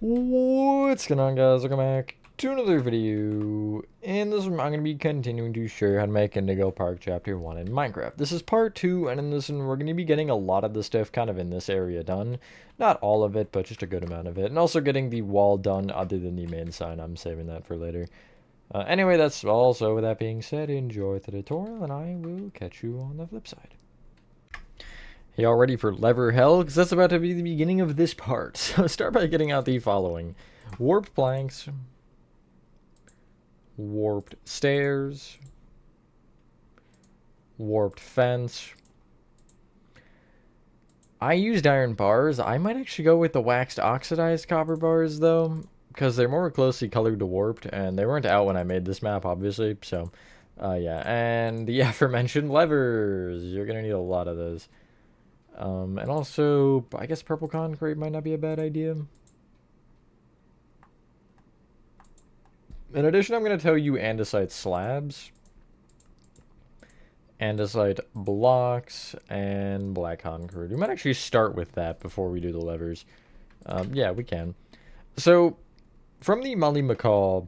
What's going on, guys? Welcome back to another video. In this one, I'm going to be continuing to show you how to make Indigo Park Chapter 1 in Minecraft. This is part 2, and in this one, we're going to be getting a lot of the stuff kind of in this area done. Not all of it, but just a good amount of it. And also getting the wall done other than the main sign. I'm saving that for later. Anyway, that's all. So with that being said, enjoy the tutorial, and I will catch you on the flip side. Y'all ready for lever hell? Because that's about to be the beginning of this part. So start by getting out the following. Warped planks. Warped stairs. Warped fence. I used iron bars. I might actually go with the waxed oxidized copper bars, though. Because they're more closely colored to warped. And they weren't out when I made this map, obviously. So, yeah. And the aforementioned levers. You're going to need a lot of those. And also, I guess purple concrete might not be a bad idea. In addition, I'm going to tell you andesite slabs, andesite blocks, and black concrete. We might actually start with that before we do the levers. Yeah, we can. So, from the Molly McCall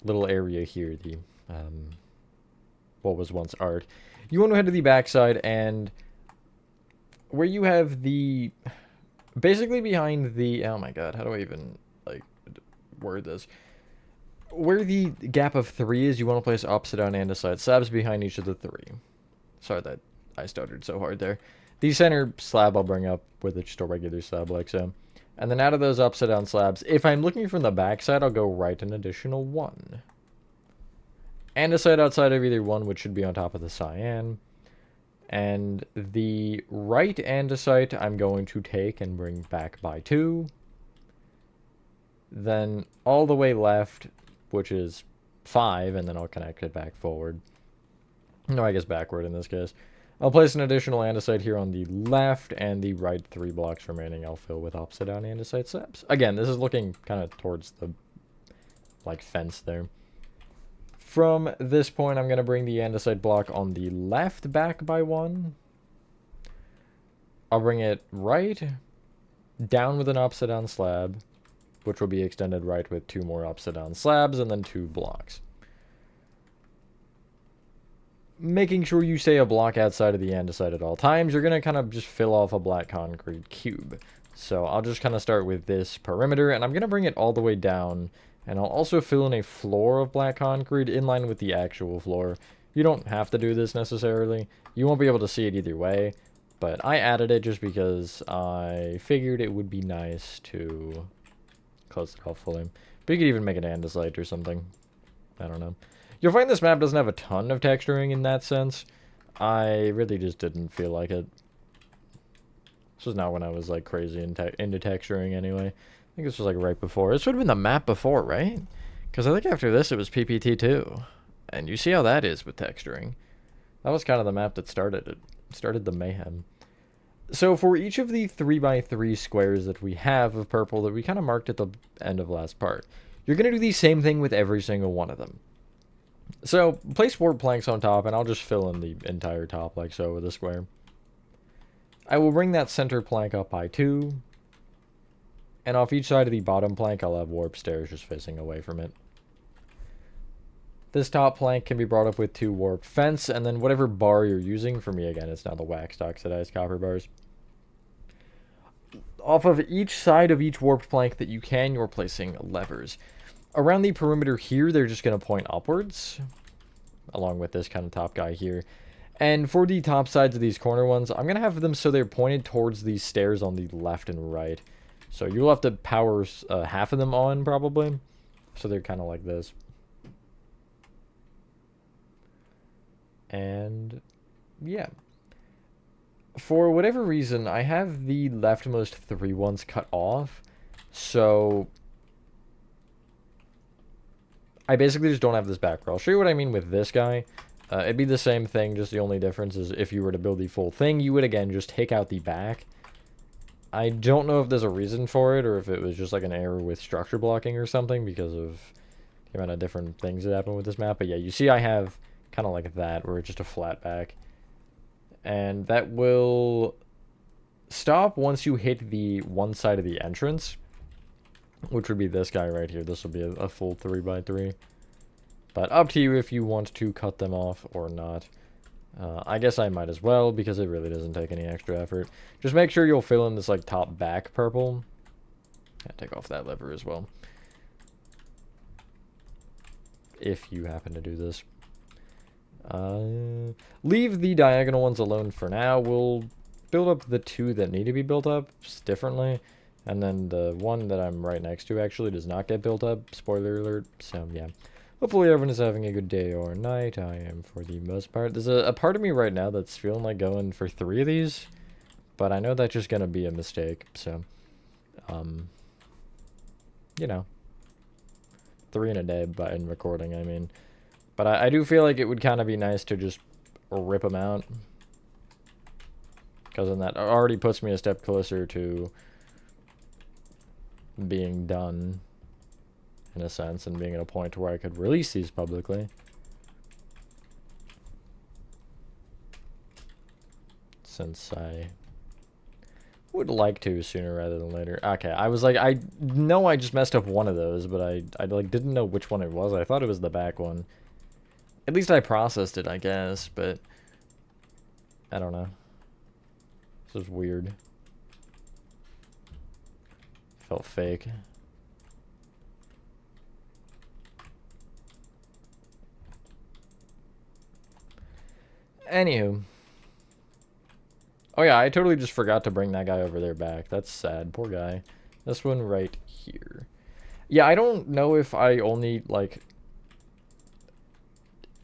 little area here, the, what was once art, you want to head to the backside and where you have the, basically behind the, oh my god, how do I even, like, word this? Where the gap of 3 is, you want to place upside down andesite slabs behind each of the 3. Sorry that I stuttered so hard there. The center slab I'll bring up with just a regular slab like so. And then out of those upside down slabs, if I'm looking from the backside, I'll go right an additional 1. Andesite outside of either 1, which should be on top of the cyan. And the right andesite I'm going to take and bring back by 2. Then all the way left, which is 5, and then I'll connect it back forward. No, I guess backward in this case. I'll place an additional andesite here on the left, and the right 3 blocks remaining I'll fill with upside down andesite slabs. Again, this is looking kind of towards the, like, fence there. From this point, I'm going to bring the andesite block on the left back by 1. I'll bring it right, down with an upside down slab, which will be extended right with 2 more upside down slabs, and then 2 blocks. Making sure you stay a block outside of the andesite at all times, you're going to kind of just fill off a black concrete cube. So I'll just kind of start with this perimeter, and I'm going to bring it all the way down. And I'll also fill in a floor of black concrete in line with the actual floor. You don't have to do this necessarily. You won't be able to see it either way. But I added it just because I figured it would be nice to close it off fully. But you could even make it andesite or something. I don't know. You'll find this map doesn't have a ton of texturing in that sense. I really just didn't feel like it. This was not when I was like crazy into texturing anyway. I think this was like right before. This would have been the map before, right? Because I think after this it was PPT2. And you see how that is with texturing. That was kind of the map that started it. Started the mayhem. So for each of the 3x3 squares that we have of purple that we kind of marked at the end of last part, you're going to do the same thing with every single one of them. So place warp planks on top, and I'll just fill in the entire top like so with a square. I will bring that center plank up by 2. And off each side of the bottom plank, I'll have warp stairs just facing away from it. This top plank can be brought up with 2 warped fence, and then whatever bar you're using, for me again, it's now the waxed oxidized copper bars. Off of each side of each warped plank that you can, you're placing levers. Around the perimeter here, they're just going to point upwards, along with this kind of top guy here. And for the top sides of these corner ones, I'm going to have them so they're pointed towards these stairs on the left and right. So you'll have to power half of them on, probably. So they're kind of like this. And, yeah. For whatever reason, I have the leftmost 3 ones cut off. So I basically just don't have this back row. I'll show you what I mean with this guy. It'd be the same thing, just the only difference is if you were to build the full thing, you would, again, just take out the back. I don't know if there's a reason for it, or if it was just like an error with structure blocking or something, because of the amount of different things that happen with this map. But yeah, you see I have kind of like that, where it's just a flat back. And that will stop once you hit the one side of the entrance. which would be this guy right here. This will be a full 3x3. But up to you if you want to cut them off or not. I guess I might as well, because it really doesn't take any extra effort. Just make sure you'll fill in this, like, top back purple. Yeah, take off that lever as well. If you happen to do this. Leave the diagonal ones alone for now. We'll build up the two that need to be built up differently. And then the one that I'm right next to actually does not get built up. Spoiler alert. So, yeah. Hopefully everyone is having a good day or night. I am for the most part. There's a part of me right now that's feeling like going for 3 of these. But I know that's just going to be a mistake. So, you know. 3 in a day, but in recording, I mean. But I do feel like it would kind of be nice to just rip them out. Because then that already puts me a step closer to being done, in a sense, and being at a point where I could release these publicly. Since I would like to sooner rather than later. Okay, I was like, I know I just messed up one of those, but I like didn't know which one it was. I thought it was the back one. At least I processed it, I guess, but I don't know. This is weird. Felt fake. Anywho. Oh yeah, I totally just forgot to bring that guy over there back. That's sad. Poor guy. This one right here. Yeah, I don't know if I only, like,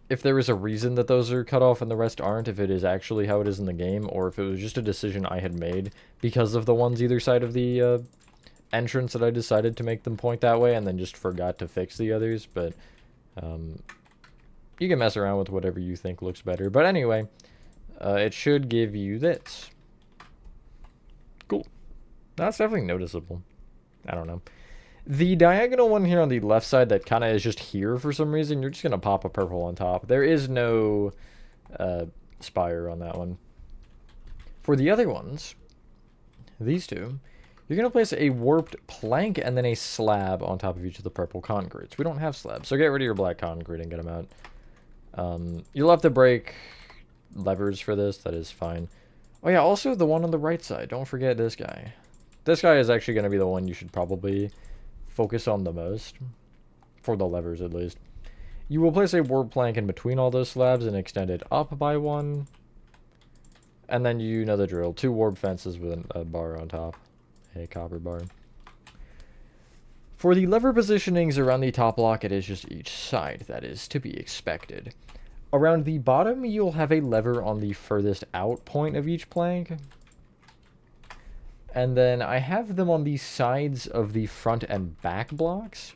if there is a reason that those are cut off and the rest aren't, if it is actually how it is in the game, or if it was just a decision I had made because of the ones either side of the entrance that I decided to make them point that way and then just forgot to fix the others. But you can mess around with whatever you think looks better. But anyway, it should give you this. Cool. That's definitely noticeable. I don't know. The diagonal one here on the left side that kind of is just here for some reason, you're just going to pop a purple on top. There is no spire on that one. For the other ones, these two, you're going to place a warped plank and then a slab on top of each of the purple concretes. We don't have slabs, so get rid of your black concrete and get them out. You'll have to break levers for this. That is fine. Oh yeah, also the one on the right side. Don't forget this guy. This guy is actually going to be the one you should probably focus on the most, for the levers at least. You will place a warp plank in between all those slabs and extend it up by 1. And then you know the drill. 2 warp fences with a bar on top. A copper bar. For the lever positionings around the top block, it is just each side. That is to be expected. Around the bottom, you'll have a lever on the furthest out point of each plank. And then I have them on the sides of the front and back blocks.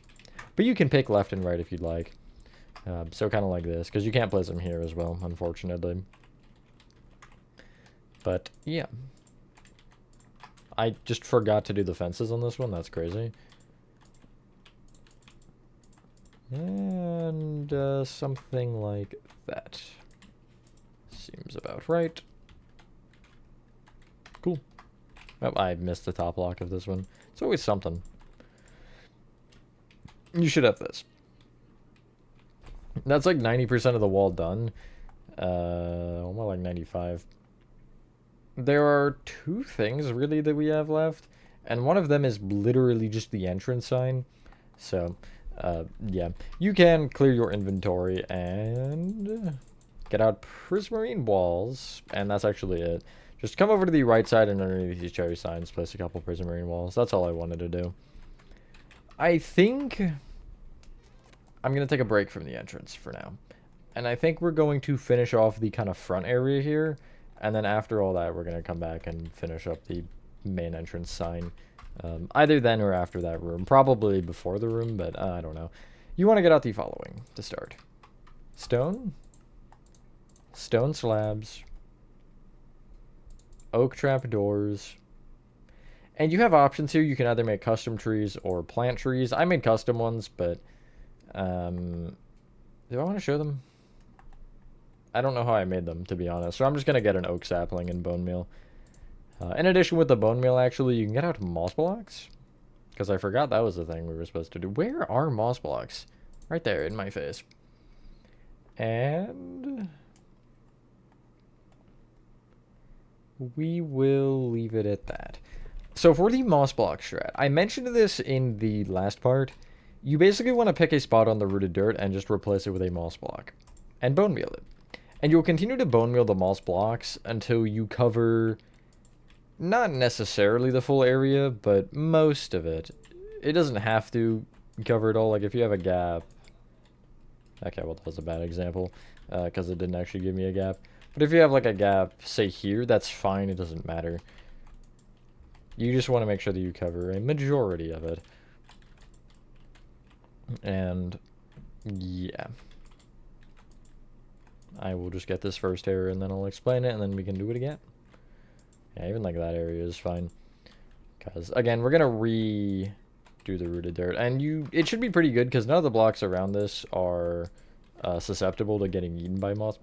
But you can pick left and right if you'd like. So kind of like this, because you can't place them here as well, unfortunately. But, yeah. I just forgot to do the fences on this one. That's crazy. And something like that. Seems about right. Cool. Oh, I missed the top block of this one. It's always something. You should have this. That's like 90% of the wall done. More like 95. There are 2 things really that we have left. And one of them is literally just the entrance sign. So, yeah. You can clear your inventory and get out prismarine walls. And that's actually it. Just come over to the right side and underneath these cherry signs, place a couple prismarine walls. That's all I wanted to do. I think I'm going to take a break from the entrance for now. And I think we're going to finish off the kind of front area here. And then after all that, we're going to come back and finish up the main entrance sign. Either then or after that room. Probably before the room, but I don't know. You want to get out the following to start. Stone. Stone slabs. Oak trap doors. And you have options here. You can either make custom trees or plant trees. I made custom ones, but do I want to show them? I don't know how I made them, to be honest. So I'm just going to get an oak sapling and bone meal. In addition with the bone meal, actually, you can get out moss blocks. Because I forgot that was the thing we were supposed to do. Where are moss blocks? Right there, in my face. And we will leave it at that. So for the moss block strat, I mentioned this in the last part. You basically want to pick a spot on the rooted dirt and just replace it with a moss block. And bone meal it. And you'll continue to bone meal the moss blocks until you cover not necessarily the full area, but most of it. It doesn't have to cover it all. Like if you have a gap. Okay, well that was a bad example because it didn't actually give me a gap. But if you have like a gap, say here, that's fine. It doesn't matter. You just want to make sure that you cover a majority of it. And yeah. I will just get this first error and then I'll explain it and then we can do it again. Yeah, even like that area is fine. Because again, we're going to redo the rooted dirt. And it should be pretty good because none of the blocks around this are susceptible to getting eaten by moss.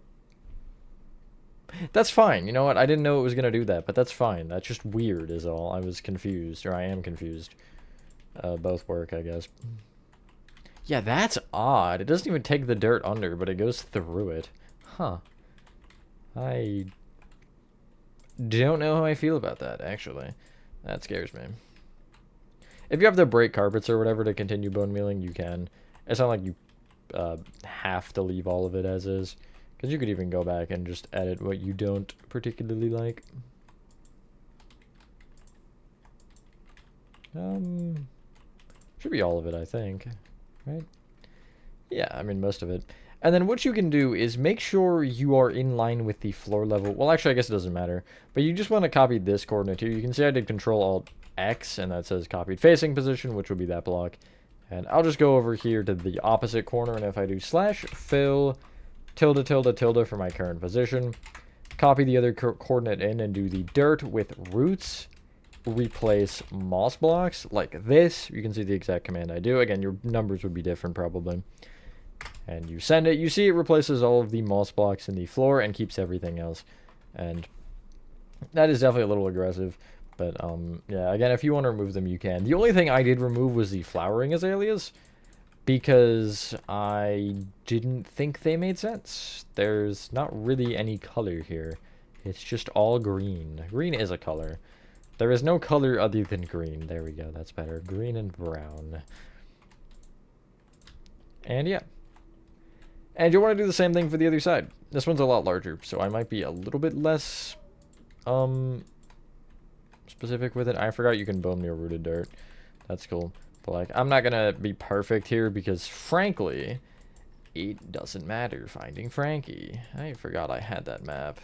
That's fine. You know what? I didn't know it was going to do that, but that's fine. That's just weird is all. I was confused, or I am confused. Both work, I guess. Yeah, that's odd. It doesn't even take the dirt under, but it goes through it. Huh. I don't know how I feel about that, actually. That scares me. If you have to break carpets or whatever to continue bone mealing, you can. It's not like you have to leave all of it as is. Because you could even go back and just edit what you don't particularly like. Should be all of it, I think. Right? Yeah, I mean, most of it. And then what you can do is make sure you are in line with the floor level. Well, actually, I guess it doesn't matter. But you just want to copy this coordinate here. You can see I did Control-Alt-X, and that says copied facing position, which would be that block. And I'll just go over here to the opposite corner, and if I do /fill... tilde, tilde, tilde for my current position. Copy the other coordinate in and do the dirt with roots. Replace moss blocks like this. You can see the exact command I do. Again, your numbers would be different probably. And you send it. You see it replaces all of the moss blocks in the floor and keeps everything else. And that is definitely a little aggressive. But yeah, again, if you want to remove them, you can. The only thing I did remove was the flowering azaleas, because I didn't think they made sense. There's not really any color here. It's just all green. Green is a color. There is no color other than green. There we go. That's better. Green and brown. And yeah. And you'll want to do the same thing for the other side. This one's a lot larger, so I might be a little bit less specific with it. I forgot you can bone meal rooted dirt. That's cool. But like, I'm not gonna be perfect here because frankly, it doesn't matter finding Frankie. I forgot I had that map.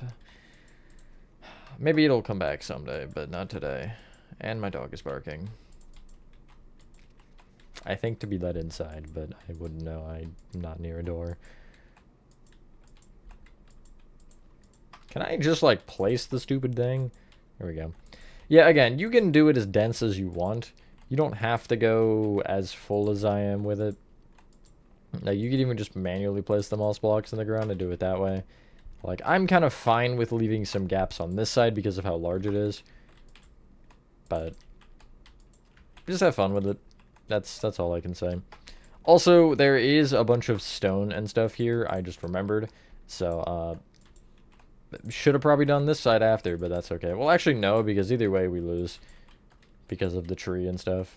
Maybe it'll come back someday, but not today. And my dog is barking. I think to be let inside, but I wouldn't know. I'm not near a door. Can I just like place the stupid thing? There we go. Yeah, again, you can do it as dense as you want. You don't have to go as full as I am with it. Like, you could even just manually place the moss blocks in the ground and do it that way. Like, I'm kind of fine with leaving some gaps on this side because of how large it is. But just have fun with it. That's all I can say. Also, there is a bunch of stone and stuff here. I just remembered. So, should have probably done this side after, but that's okay. Well, actually, no, because either way we lose. Because of the tree and stuff.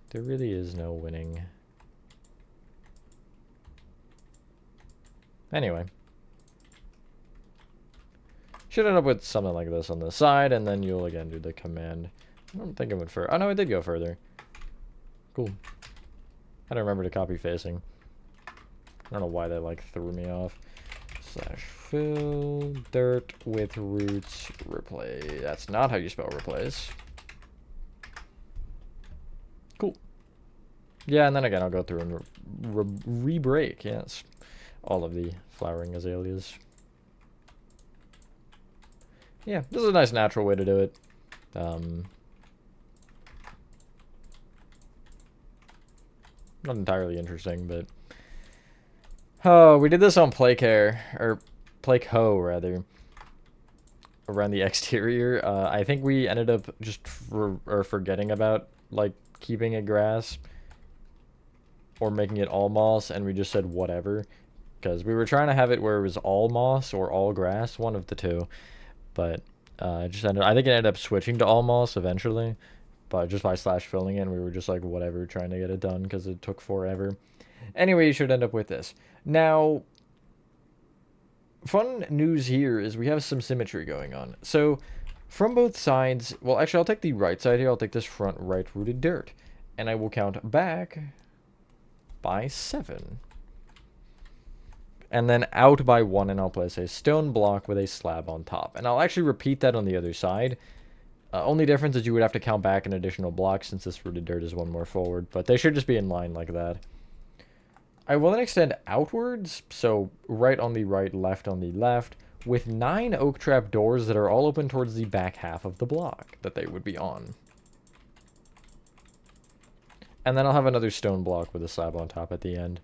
There really is no winning. Anyway. Should end up with something like this on the side, and then you'll again do the command. I don't think it went further. Oh no, it did go further. Cool. I don't remember to copy facing. I don't know why that like threw me off. /fill dirt with roots replace. That's not how you spell replace. Cool. Yeah, and then again I'll go through and re-break, yes, all of the flowering azaleas. Yeah, this is a nice natural way to do it. Not entirely interesting, but oh, we did this on Plakehair, or Plakeho rather. around the exterior. I think we ended up just forgetting about, like, keeping it grass or making it all moss, and we just said whatever. Because we were trying to have it where it was all moss or all grass, one of the two. But I think it ended up switching to all moss eventually. But just by slash filling it, we were just like, whatever, trying to get it done because it took forever. Anyway, you should end up with this. Now, fun news here is we have some symmetry going on. So, from both sides, well, actually, I'll take the right side here. I'll take this front right rooted dirt. And I will count back by 7. And then out by 1, and I'll place a stone block with a slab on top. And I'll actually repeat that on the other side. Only difference is you would have to count back an additional block since this rooted dirt is 1 more forward. But they should just be in line like that. I will then extend outwards, so right on the right, left on the left, with 9 oak trap doors that are all open towards the back half of the block that they would be on. And then I'll have another stone block with a slab on top at the end.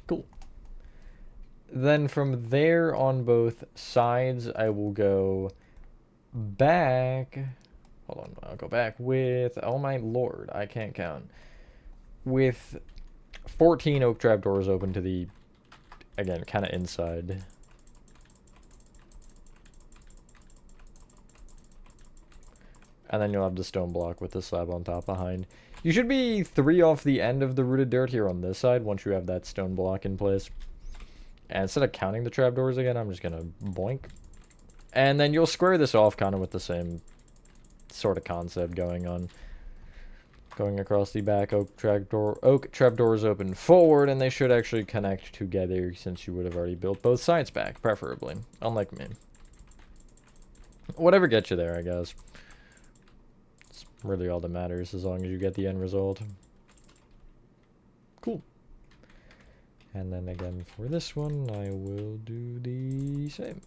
Cool. Then from there on both sides, I will go back. Hold on, I'll go back with, oh my lord, I can't count. With 14 oak trap doors open to the, again, kind of inside. And then you'll have the stone block with the slab on top behind. You should be 3 off the end of the rooted dirt here on this side once you have that stone block in place. And instead of counting the trapdoors again, I'm just going to boink. And then you'll square this off kind of with the same sort of concept going on. Going across the back, oak trapdoors open forward, and they should actually connect together since you would have already built both sides back, preferably. Unlike me. Whatever gets you there, I guess. It's really all that matters as long as you get the end result. Cool. And then again for this one, I will do the same.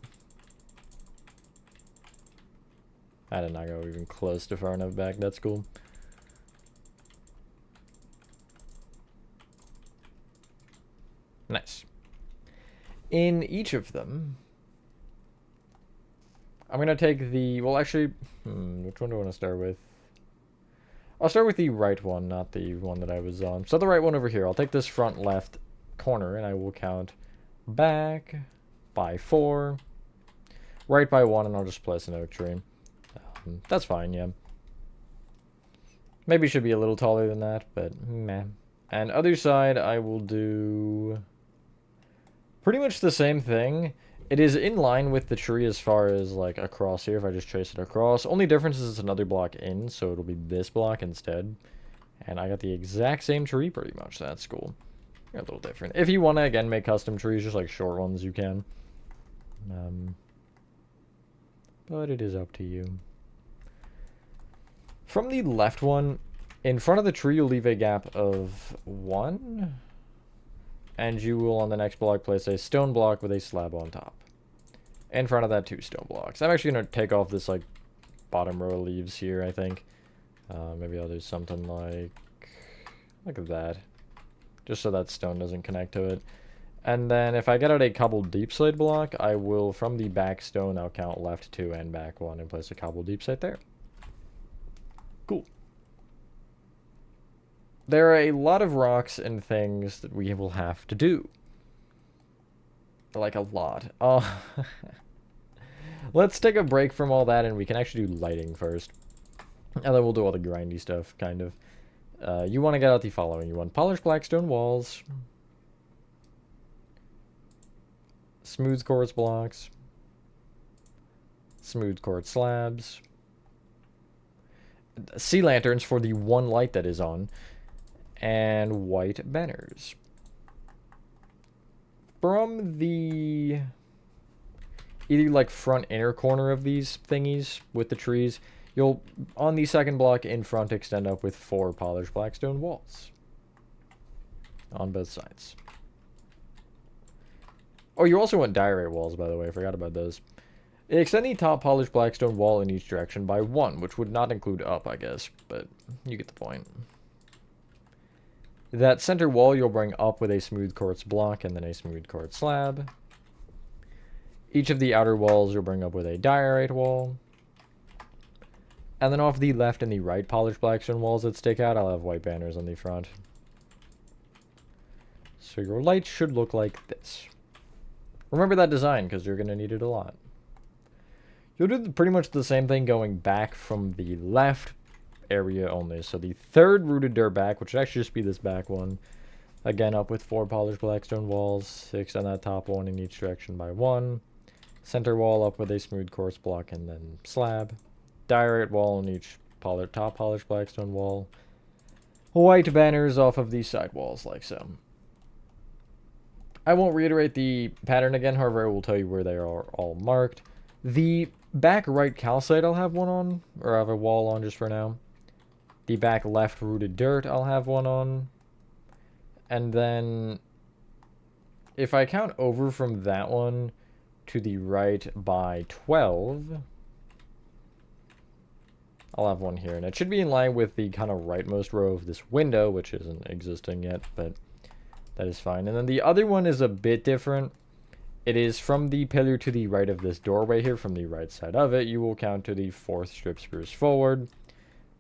I did not go even close to far enough back. That's cool. Nice. In each of them, I'm going to take the... Well, actually, which one do I want to start with? I'll start with the right one, not the one that I was on. So the right one over here. I'll take this front left corner, and I will count back by 4, right by 1, and I'll just place an oak tree. That's fine, yeah. Maybe it should be a little taller than that, but meh. And other side, I will do pretty much the same thing. It is in line with the tree as far as, like, across here, if I just trace it across. Only difference is it's another block in, so it'll be this block instead. And I got the exact same tree, pretty much. That's cool. A little different. If you want to, again, make custom trees, just, like, short ones, you can. But it is up to you. From the left one, in front of the tree, you'll leave a gap of 1. And you will, on the next block, place a stone block with a slab on top. In front of that, 2 stone blocks. I'm actually going to take off this, like, bottom row of leaves here, I think. Maybe I'll do something like that. Just so that stone doesn't connect to it. And then if I get out a cobbled deep slate block, I will, from the back stone, I'll count left 2 and back 1 and place a cobbled deep slate there. Cool. There are a lot of rocks and things that we will have to do. Like a lot. Oh. Let's take a break from all that and we can actually do lighting first. And then we'll do all the grindy stuff, kind of. You want to get out the following. You want polished black stone walls. Smooth quartz blocks. Smooth quartz slabs. Sea lanterns for the 1 light that is on. And white banners. From the either like front inner corner of these thingies with the trees, you'll, on the second block in front, extend up with 4 polished black stone walls. On both sides. Oh, you also want diorite walls, by the way. I forgot about those. Extend the top polished black stone wall in each direction by 1, which would not include up, I guess. But you get the point. That center wall you'll bring up with a smooth quartz block and then a smooth quartz slab. Each of the outer walls you'll bring up with a diorite wall. And then off the left and the right polished blackstone walls that stick out, I'll have white banners on the front. So your light should look like this. Remember that design, because you're going to need it a lot. You'll do pretty much the same thing going back from the left area only. So the third rooted dirt back, which should actually just be this back one. Again, up with 4 polished blackstone walls, 6 on that top one in each direction by 1. Center wall up with a smooth quartz block and then slab. Diorite wall on each top polished blackstone wall. White banners off of these side walls like so. I won't reiterate the pattern again, however, I will tell you where they are all marked. The back right calcite I'll have one on, or I have a wall on just for now. The back left rooted dirt I'll have one on. And then, if I count over from that one to the right by 12, I'll have one here. And it should be in line with the kind of rightmost row of this window, which isn't existing yet, but that is fine. And then the other one is a bit different. It is from the pillar to the right of this doorway here, from the right side of it. You will count to the 4th strip spruce forward.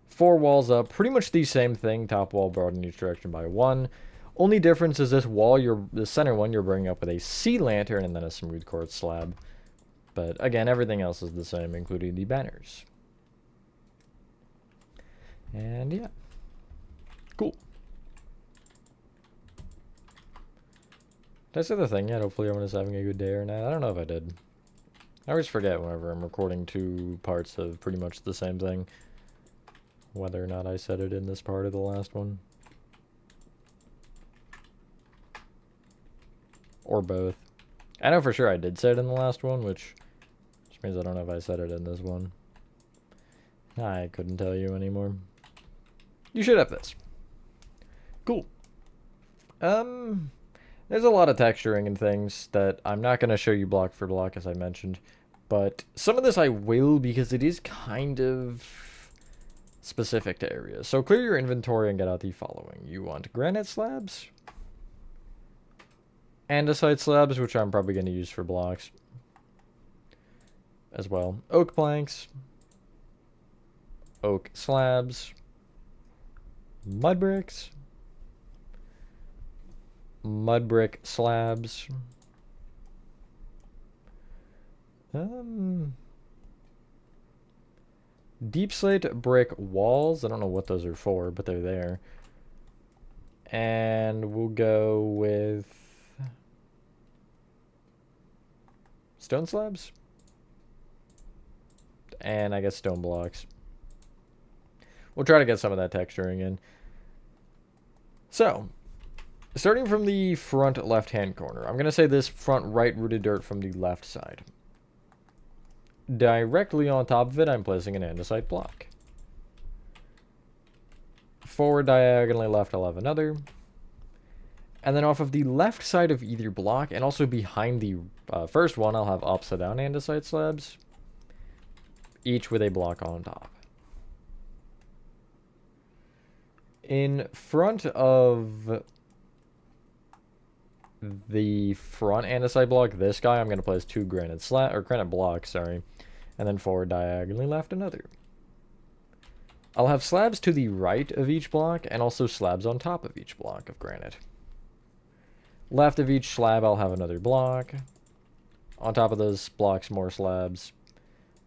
4 walls up, pretty much the same thing. Top wall brought in each direction by 1. Only difference is this wall, the center one, you're bringing up with a sea lantern and then a smooth quartz slab. But again, everything else is the same, including the banners. And yeah. Cool. Did I say the thing yet? Hopefully everyone is having a good day or night. I don't know if I did. I always forget whenever I'm recording 2 parts of pretty much the same thing, whether or not I said it in this part of the last one. Or both. I know for sure I did say it in the last one, which means I don't know if I said it in this one. I couldn't tell you anymore. You should have this. Cool. There's a lot of texturing and things that I'm not going to show you block for block, as I mentioned. But some of this I will, because it is kind of specific to areas. So clear your inventory and get out the following. You want granite slabs, andesite slabs, which I'm probably going to use for blocks as well. Oak planks, oak slabs, mud bricks, mud brick slabs, deep slate brick walls. I don't know what those are for, but they're there. And we'll go with stone slabs. And I guess stone blocks. We'll try to get some of that texturing in. So, starting from the front left-hand corner, I'm going to say this front right rooted dirt from the left side. Directly on top of it, I'm placing an andesite block. Forward diagonally left, I'll have another. And then off of the left side of either block, and also behind the first one, I'll have upside down andesite slabs, each with a block on top. In front of the front andesite block, this guy, I'm going to place 2 granite blocks, sorry, and then forward diagonally left another. I'll have slabs to the right of each block, and also slabs on top of each block of granite. Left of each slab, I'll have another block. On top of those blocks, more slabs.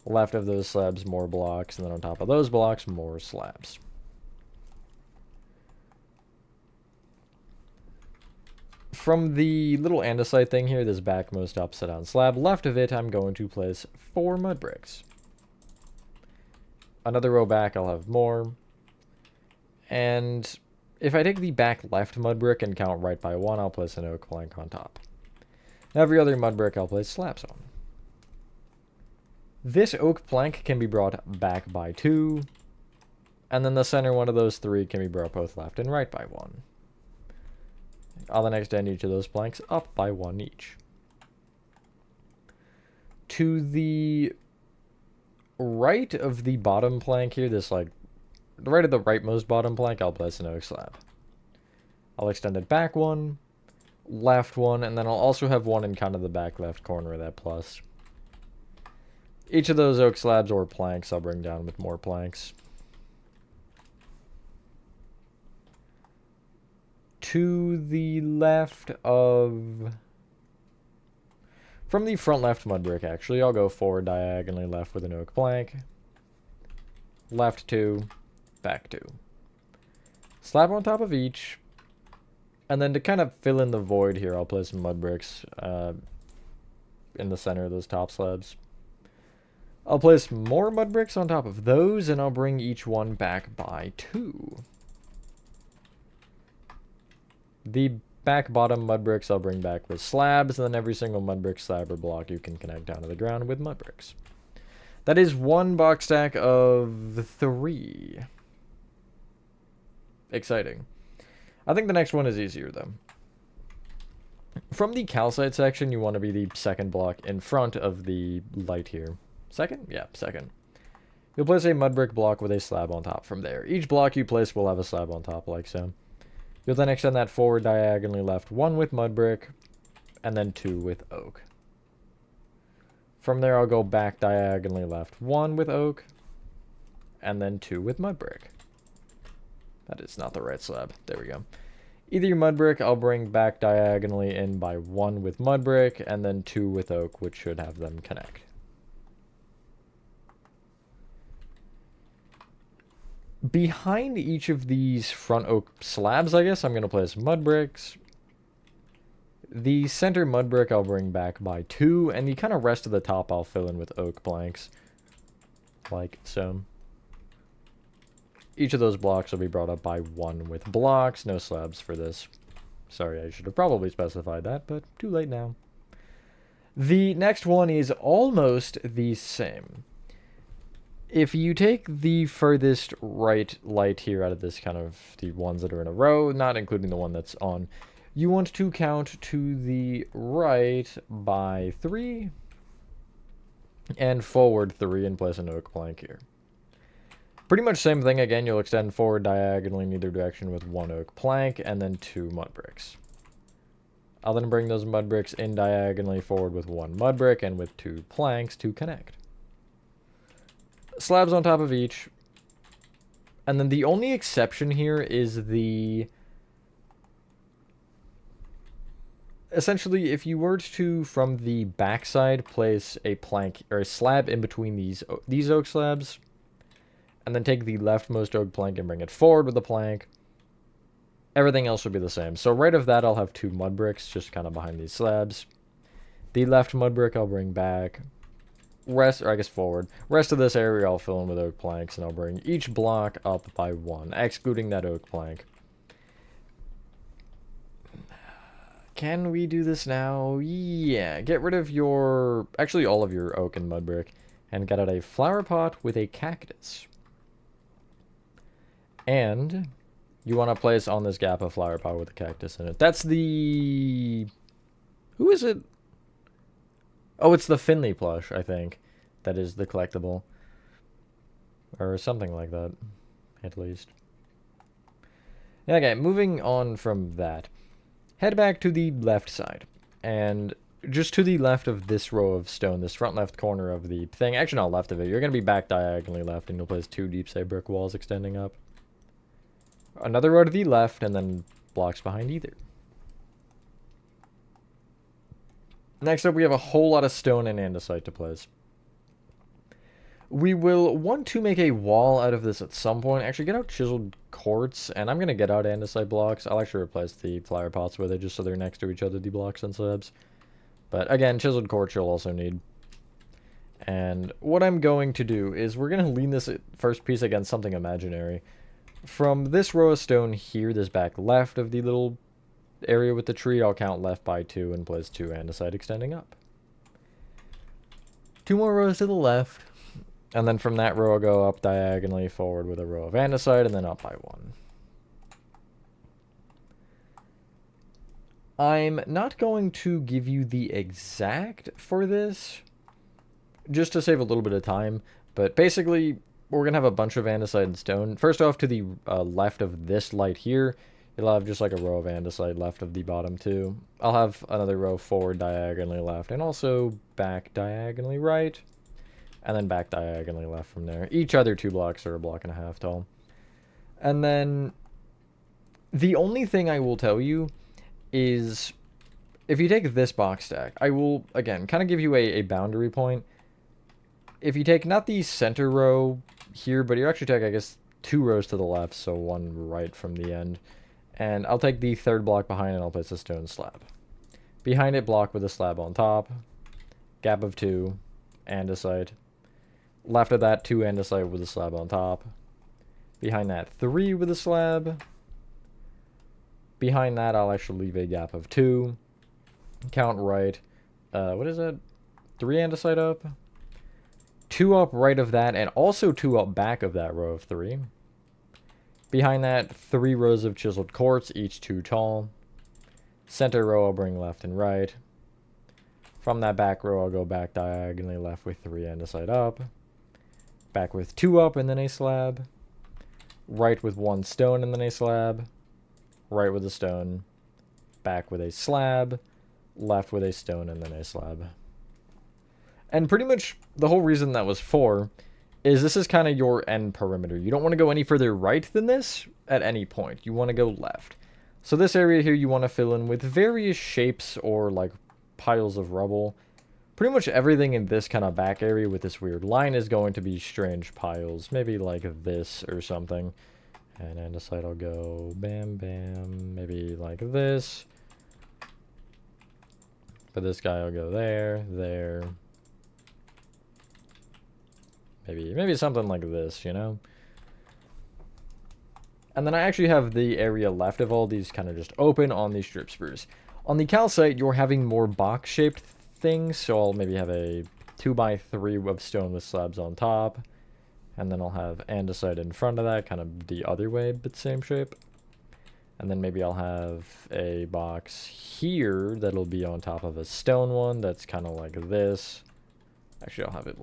Left of those slabs, more blocks, and then on top of those blocks, more slabs. From the little andesite thing here, this backmost upside down slab, left of it, I'm going to place 4 mud bricks. Another row back, I'll have more. And if I take the back left mud brick and count right by 1, I'll place an oak plank on top. Every other mud brick, I'll place slabs on. This oak plank can be brought back by 2. And then the center one of those 3 can be brought both left and right by 1. I'll then extend each of those planks up by 1 each. To the right of the bottom plank here, the right of the rightmost bottom plank, I'll place an oak slab. I'll extend it back one, left one, and then I'll also have one in kind of the back left corner of that plus. Each of those oak slabs or planks I'll bring down with more planks. To the left of... From the front left mud brick, actually, I'll go forward diagonally left with an oak plank. Left 2, back 2. Slab on top of each. And then to kind of fill in the void here, I'll place some mud bricks in the center of those top slabs. I'll place more mud bricks on top of those, and I'll bring each one back by 2. The back bottom mud bricks I'll bring back with slabs, and then every single mud brick, slab, or block you can connect down to the ground with mud bricks. That is one box stack of 3. Exciting. I think the next one is easier, though. From the calcite section, you want to be the second block in front of the light here. Second? Yeah, second. You'll place a mud brick block with a slab on top from there. Each block you place will have a slab on top, like so. You'll then extend that forward diagonally left 1 with mud brick, and then 2 with oak. From there, I'll go back diagonally left 1 with oak, and then 2 with mud brick. That is not the right slab. There we go. Either your mud brick, I'll bring back diagonally in by 1 with mud brick, and then 2 with oak, which should have them connect. Behind each of these front oak slabs, I guess, I'm going to place mud bricks. The center mud brick I'll bring back by 2, and the kind of rest of the top I'll fill in with oak planks, like so. Each of those blocks will be brought up by 1 with blocks. No slabs for this. Sorry, I should have probably specified that, but too late now. The next one is almost the same. If you take the furthest right light here out of this kind of the ones that are in a row, not including the one that's on, you want to count to the right by 3 and forward 3 and place an oak plank here. Pretty much same thing again, you'll extend forward diagonally in either direction with 1 oak plank and then 2 mud bricks. I'll then bring those mud bricks in diagonally forward with 1 mud brick and with 2 planks to connect. Slabs on top of each. And then the only exception here is the... Essentially, if you were to, from the backside, place a plank or a slab in between these oak slabs, and then take the leftmost oak plank and bring it forward with the plank, everything else would be the same. So right of that, I'll have 2 mud bricks just kind of behind these slabs. The left mud brick I'll bring back. Forward. Rest of this area I'll fill in with oak planks, and I'll bring each block up by 1, excluding that oak plank. Can we do this now? Yeah. Get rid of your... Actually, all of your oak and mud brick, and get out a flower pot with a cactus. And you want to place on this gap a flower pot with a cactus in it. That's the... Who is it? Oh, it's the Finley plush, I think. That is the collectible. Or something like that, at least. Okay, moving on from that. Head back to the left side. And just to the left of this row of stone, this front left corner of the thing. Actually, not left of it. You're going to be back diagonally left, and you'll place 2 deep set brick walls extending up. Another row to the left, and then blocks behind either. Next up, we have a whole lot of stone and andesite to place. We will want to make a wall out of this at some point. Actually, get out chiseled quartz, and I'm going to get out andesite blocks. I'll actually replace the flower pots with it just so they're next to each other, the blocks and slabs. But again, chiseled quartz you'll also need. And what I'm going to do is we're going to lean this first piece against something imaginary. From this row of stone here, this back left of the little area with the tree, I'll count left by 2 and place 2 andesite extending up. 2 more rows to the left, and then from that row I'll go up diagonally forward with a row of andesite and then up by 1. I'm not going to give you the exact for this, just to save a little bit of time, but basically we're going to have a bunch of andesite and stone. First off, to the left of this light here, You'll have just like a row of andesite left of the bottom two. I'll have another row forward diagonally left, and also back diagonally right, and then back diagonally left from there. Each other 2 blocks are a block and a half tall. And then the only thing I will tell you is if you take this box stack, I will, again, kind of give you a boundary point. If you take not the center row here, but you actually take, I guess, 2 rows to the left, so 1 right from the end. And I'll take the 3rd block behind and I'll place a stone slab. Behind it, block with a slab on top. Gap of 2, andesite. Left of that, 2 andesite with a slab on top. Behind that, 3 with a slab. Behind that, I'll actually leave a gap of 2. Count right. What is it? 3 andesite up. 2 up right of that, and also 2 up back of that row of 3. Behind that, 3 rows of chiseled quartz, each 2 tall. Center row, I'll bring left and right. From that back row, I'll go back diagonally left with 3 andesite up. Back with 2 up and then a slab. Right with 1 stone and then a slab. Right with a stone. Back with a slab. Left with a stone and then a slab. And pretty much the whole reason that was 4 is this is kind of your end perimeter. You don't want to go any further right than this at any point. You want to go left. So this area here you want to fill in with various shapes or like piles of rubble. Pretty much everything in this kind of back area with this weird line is going to be strange piles. Maybe like this or something. And andesite I'll go bam bam. Maybe like this. But this guy will go there, there. Maybe something like this, you know? And then I actually have the area left of all these kind of just open on these strip sprues. On the calcite, you're having more box-shaped things, so I'll maybe have a 2x3 of stone with slabs on top. And then I'll have andesite in front of that, kind of the other way, but same shape. And then maybe I'll have a box here that'll be on top of a stone one that's kind of like this. Actually, I'll have it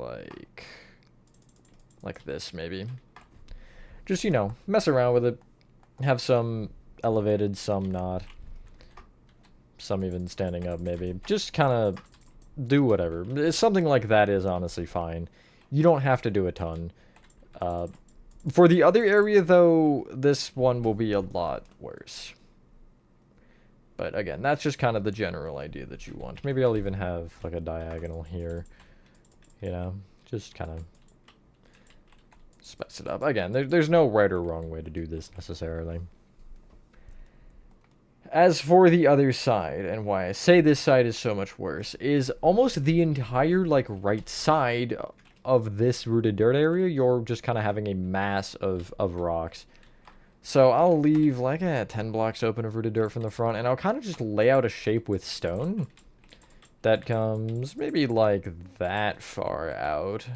like this, maybe. Just, you know, mess around with it. Have some elevated, some not. Some even standing up, maybe. Just kind of do whatever. Something like that is honestly fine. You don't have to do a ton. For the other area, though, this one will be a lot worse. But again, that's just kind of the general idea that you want. Maybe I'll even have like a diagonal here. You know, just kind of spice it up. Again, there's no right or wrong way to do this necessarily. As for the other side, and why I say this side is so much worse, is almost the entire, like, right side of this rooted dirt area, you're just kind of having a mass of rocks. So I'll leave, like, 10 blocks open of rooted dirt from the front, and I'll kind of just lay out a shape with stone that comes maybe, like, that far out.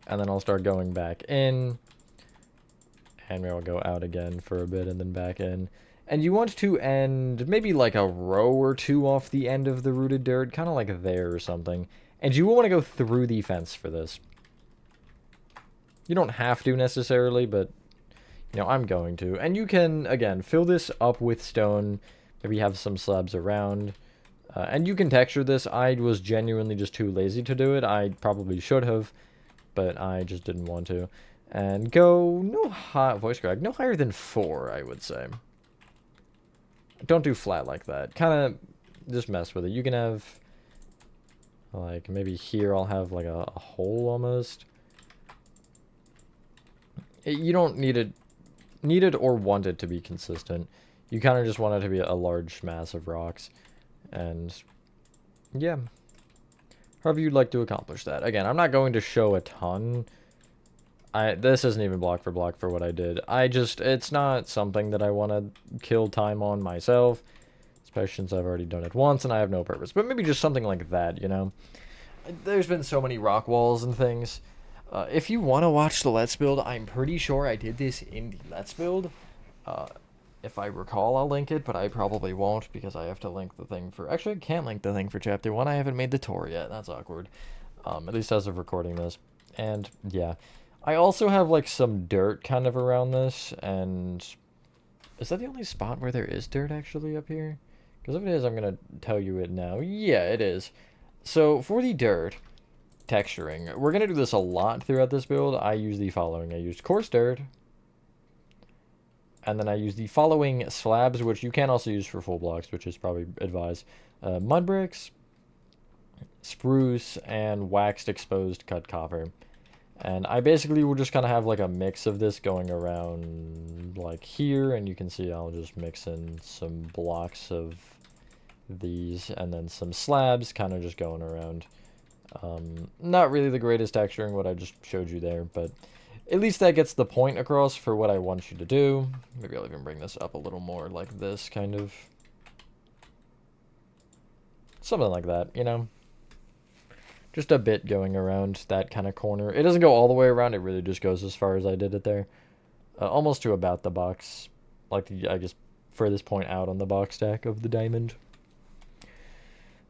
And then I'll start going back in. And we'll go out again for a bit and then back in. And you want to end maybe like a row or 2 off the end of the rooted dirt. Kind of like there or something. And you want to go through the fence for this. You don't have to necessarily, but, you know, I'm going to. And you can, again, fill this up with stone. Maybe have some slabs around. And you can texture this. I was genuinely just too lazy to do it. I probably should have, but I just didn't want to. And go no voice crack, no higher than 4, I would say. Don't do flat like that. Kind of just mess with it. You can have, like, maybe here I'll have, like, a hole almost. You don't need it or want it to be consistent. You kind of just want it to be a large mass of rocks. And, yeah. However you'd like to accomplish that. Again, I'm not going to show a ton. This isn't even block for what I did. It's not something that I want to kill time on myself. Especially since I've already done it once and I have no purpose. But maybe just something like that, you know? There's been so many rock walls and things. If you want to watch the Let's Build, I'm pretty sure I did this in the Let's Build. If I recall, I'll link it, but I probably won't because I have to link the thing for... Actually, I can't link the thing for Chapter 1. I haven't made the tour yet. That's awkward. At least as of recording this. And, yeah. I also have, like, some dirt kind of around this, and Is that the only spot where there is dirt actually up here? Because if it is, I'm going to tell you it now. Yeah, it is. So for the dirt texturing, we're going to do this a lot throughout this build. I use the following. I used coarse dirt. And then I use the following slabs, which you can also use for full blocks, which is probably advised. Mud bricks, spruce, and waxed exposed cut copper. And I basically will just kind of have like a mix of this going around like here, and you can see I'll just mix in some blocks of these and then some slabs kind of just going around. Not really the greatest texturing what I just showed you there, but at least that gets the point across for what I want you to do. Maybe I'll even bring this up a little more like this, kind of. Something like that, you know? Just a bit going around that kind of corner. It doesn't go all the way around. It really just goes as far as I did it there. Almost to about the box. Like, the, I guess, furthest point out on the box stack of the diamond.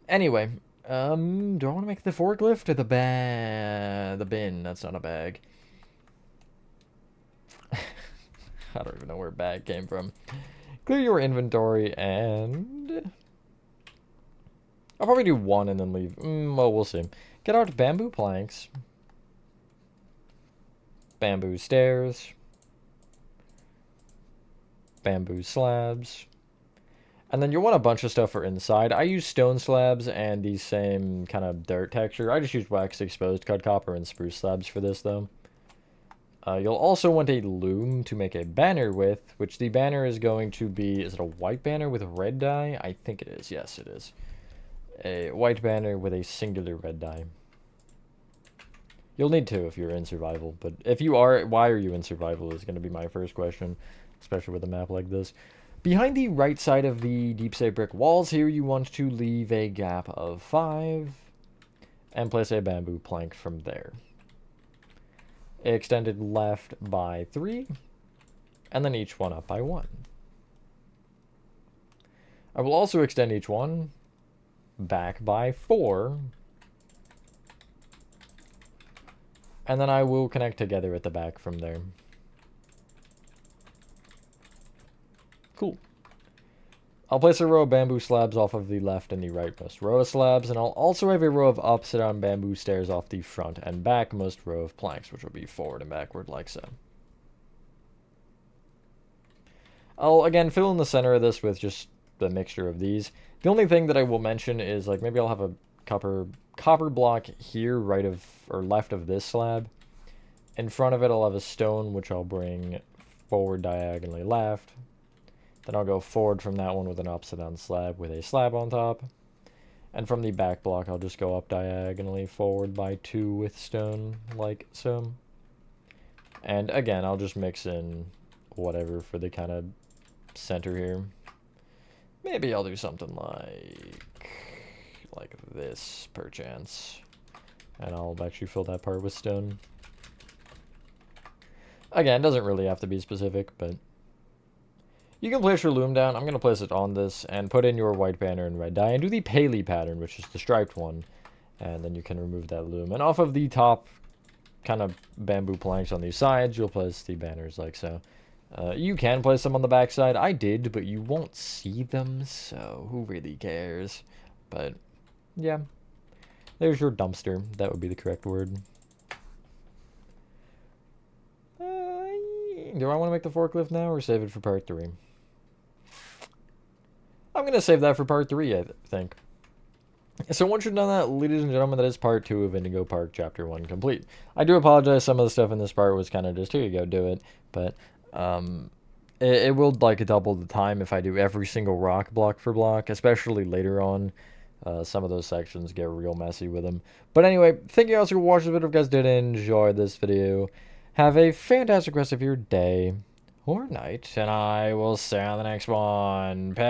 Anyway, do I want to make the forklift or the bin? That's not a bag. I don't even know where bag came from. Clear your inventory and... I'll probably do one and then leave. Well, we'll see. Get out bamboo planks. Bamboo stairs. Bamboo slabs. And then you'll want a bunch of stuff for inside. I use stone slabs and the same kind of dirt texture. I just use wax exposed cut copper and spruce slabs for this, though. You'll also want a loom to make a banner with, which the banner is going to be... Is it a white banner with red dye? I think it is. Yes, it is. A white banner with a singular red dye. You'll need two if you're in survival, but if you are, why are you in survival is going to be my first question, especially with a map like this. Behind the right side of the deep state brick walls here, you want to leave a gap of 5 and place a bamboo plank from there. Extended left by 3 and then each one up by 1. I will also extend each one back by 4. And then I will connect together at the back from there. Cool. I'll place a row of bamboo slabs off of the left and the rightmost row of slabs, and I'll also have a row of upside down bamboo stairs off the front and backmost row of planks, which will be forward and backward like so. I'll, again, fill in the center of this with just the mixture of these. The only thing that I will mention is, like, maybe I'll have a copper block here, right of, or left of this slab. In front of it, I'll have a stone, which I'll bring forward diagonally left. Then I'll go forward from that one with an upside down slab with a slab on top. And from the back block, I'll just go up diagonally forward by 2 with stone, like so. And again, I'll just mix in whatever for the kind of center here. Maybe I'll do something like this, perchance. And I'll actually fill that part with stone. Again, it doesn't really have to be specific, but you can place your loom down. I'm going to place it on this and put in your white banner and red dye and do the Paley pattern, which is the striped one. And then you can remove that loom. And off of the top kind of bamboo planks on these sides, you'll place the banners like so. You can place them on the back side. I did, but you won't see them, so who really cares? But, yeah. There's your dumpster. That would be the correct word. Do I want to make the forklift now or save it for part 3? I'm going to save that for part 3, I think. So once you've done that, ladies and gentlemen, that is part 2 of Indigo Park Chapter 1 complete. I do apologize, some of the stuff in this part was kind of just, here you go, do it. But it will, like, double the time if I do every single rock block for block, especially later on. Some of those sections get real messy with them. But anyway, thank you guys for watching the video. If you guys did enjoy this video, have a fantastic rest of your day or night, and I will see you on the next one. Bye.